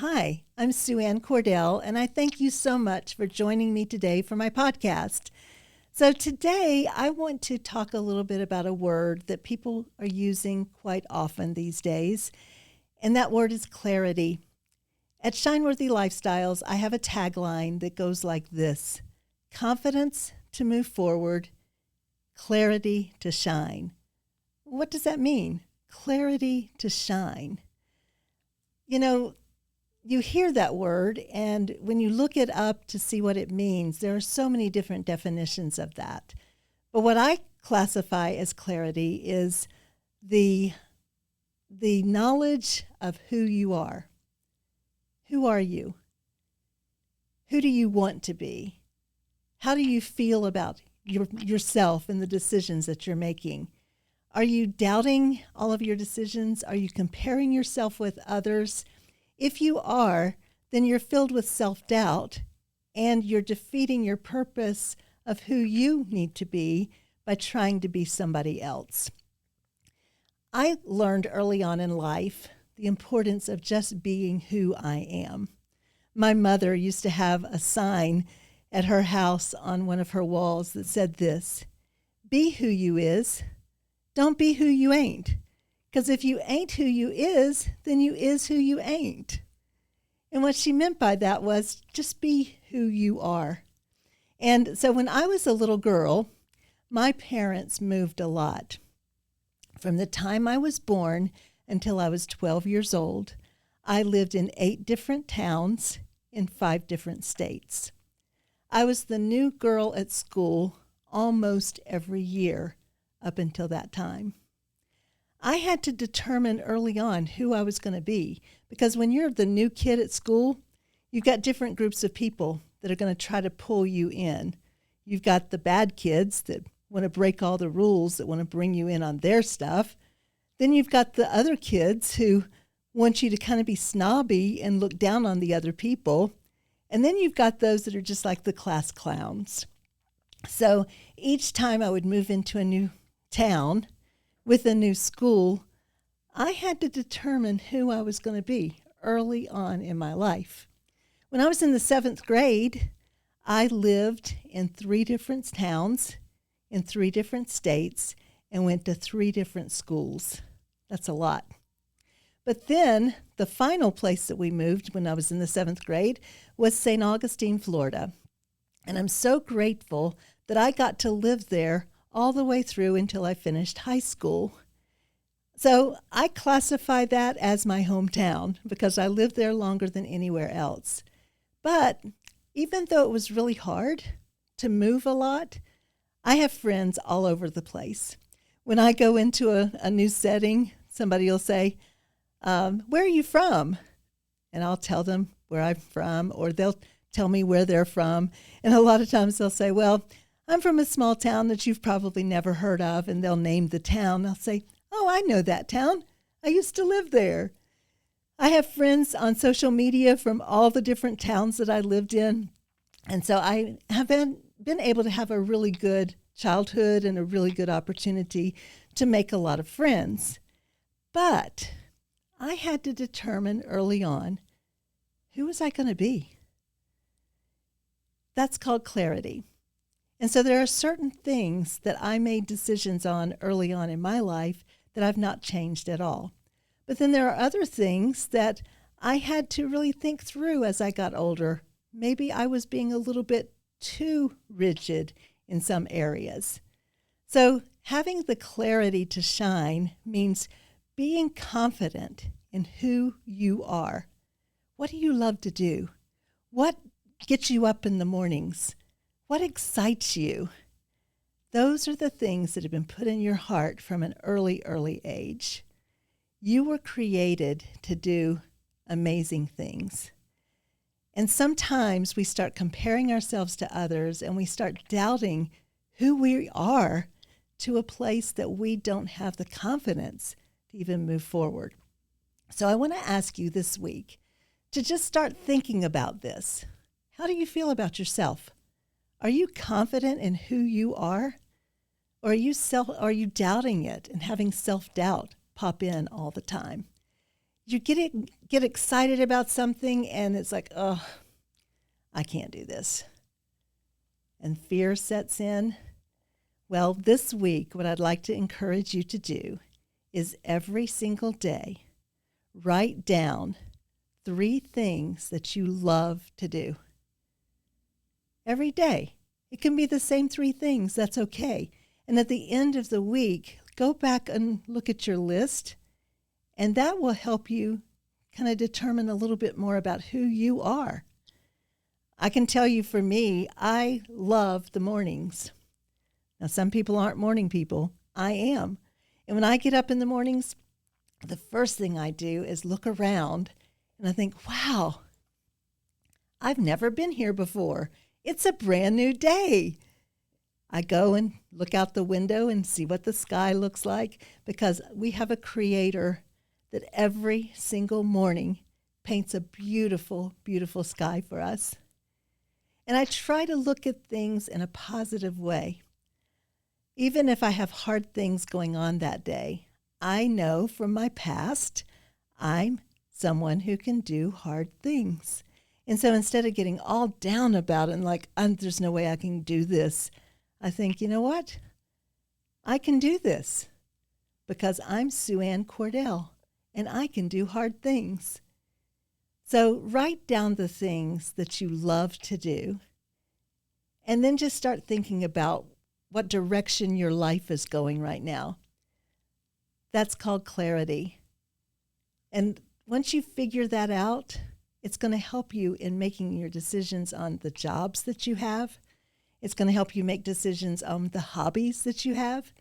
Hi, I'm Sue Ann Cordell, and I thank you so much for joining me today for my podcast. So, today I want to talk a little bit about a word that people are using quite often these days, and that word is clarity. At Shineworthy Lifestyles, I have a tagline that goes like this: confidence to move forward, clarity to shine. What does that mean? Clarity to shine. You know, you hear that word, and when you look it up to see what it means, there are so many different definitions of that. But what I classify as clarity is the knowledge of who you are. Who are you? Who do you want to be? How do you feel about yourself and the decisions that you're making? Are you doubting all of your decisions? Are you comparing yourself with others? If you are, then you're filled with self-doubt, and you're defeating your purpose of who you need to be by trying to be somebody else. I learned early on in life the importance of just being who I am. My mother used to have a sign at her house on one of her walls that said this: be who you is, don't be who you ain't. Because if you ain't who you is, then you is who you ain't. And what she meant by that was just be who you are. And so when I was a little girl, my parents moved a lot. From the time I was born until I was 12 years old, I lived in 8 different towns in 5 different states. I was the new girl at school almost every year up until that time. I had to determine early on who I was going to be, because when you're the new kid at school, you've got different groups of people that are going to try to pull you in. You've got the bad kids that want to break all the rules, that want to bring you in on their stuff. Then you've got the other kids who want you to kind of be snobby and look down on the other people. And then you've got those that are just like the class clowns. So each time I would move into a new town with a new school, I had to determine who I was going to be early on in my life. When I was in the 7th grade, I lived in 3 different towns, in 3 different states, and went to 3 different schools. That's a lot. But then the final place that we moved when I was in the 7th grade was St. Augustine, Florida. And I'm so grateful that I got to live there all the way through until I finished high school. So I classify that as my hometown because I lived there longer than anywhere else. But even though it was really hard to move a lot, I have friends all over the place. When I go into a new setting, somebody will say, where are you from? And I'll tell them where I'm from, or they'll tell me where they're from. And a lot of times they'll say, well, I'm from a small town that you've probably never heard of, and they'll name the town. I'll say, oh, I know that town. I used to live there. I have friends on social media from all the different towns that I lived in. And so I have been able to have a really good childhood and a really good opportunity to make a lot of friends. But I had to determine early on, who was I going to be? That's called clarity. And so there are certain things that I made decisions on early on in my life that I've not changed at all. But then there are other things that I had to really think through as I got older. Maybe I was being a little bit too rigid in some areas. So having the clarity to shine means being confident in who you are. What do you love to do? What gets you up in the mornings? What excites you? Those are the things that have been put in your heart from an early, early age. You were created to do amazing things. And sometimes we start comparing ourselves to others, and we start doubting who we are to a place that we don't have the confidence to even move forward. So I want to ask you this week to just start thinking about this. How do you feel about yourself? Are you confident in who you are? Or are you doubting it and having self-doubt pop in all the time? You get excited about something and it's like, oh, I can't do this. And fear sets in. Well, this week, what I'd like to encourage you to do is every single day, write down 3 things that you love to do. Every day. It can be the same 3 things. That's okay. And at the end of the week, go back and look at your list, and that will help you kind of determine a little bit more about who you are. I can tell you for me, I love the mornings. Now, some people aren't morning people. I am. And when I get up in the mornings, the first thing I do is look around and I think, wow, I've never been here before. It's a brand new day. I go and look out the window and see what the sky looks like, because we have a Creator that every single morning paints a beautiful, beautiful sky for us. And I try to look at things in a positive way. Even if I have hard things going on that day, I know from my past, I'm someone who can do hard things. And so instead of getting all down about it and like, there's no way I can do this, I think, you know what? I can do this because I'm Sue Ann Cordell and I can do hard things. So write down the things that you love to do and then just start thinking about what direction your life is going right now. That's called clarity. And once you figure that out, it's going to help you in making your decisions on the jobs that you have. It's going to help you make decisions on the hobbies that you have,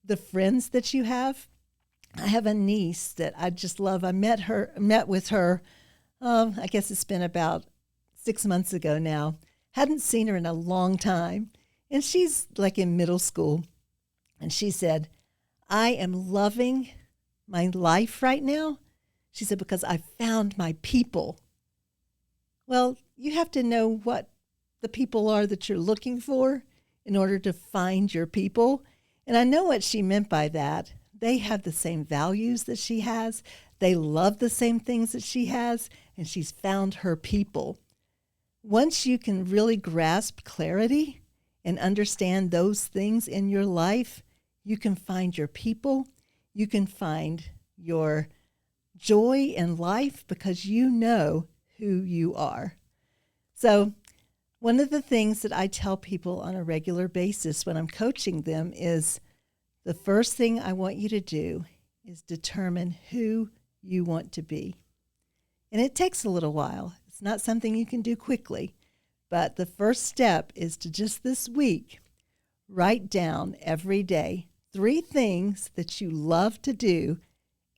the friends that you have. I have a niece that I just love. I met with her, I guess it's been about 6 months ago now. Hadn't seen her in a long time. And she's like in middle school. And she said, I am loving my life right now. She said, because I found my people. Well, you have to know what the people are that you're looking for in order to find your people. And I know what she meant by that. They have the same values that she has. They love the same things that she has. And she's found her people. Once you can really grasp clarity and understand those things in your life, you can find your people. You can find your joy in life because you know who you are. So one of the things that I tell people on a regular basis when I'm coaching them is the first thing I want you to do is determine who you want to be. And it takes a little while. It's not something you can do quickly. But the first step is to just this week, write down every day 3 things that you love to do,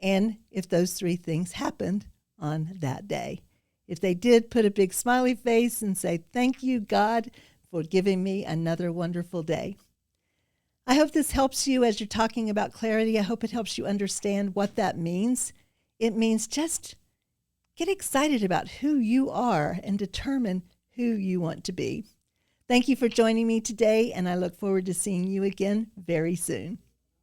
and if those 3 things happened on that day. If they did, put a big smiley face and say, thank you, God, for giving me another wonderful day. I hope this helps you as you're talking about clarity. I hope it helps you understand what that means. It means just get excited about who you are and determine who you want to be. Thank you for joining me today, and I look forward to seeing you again very soon.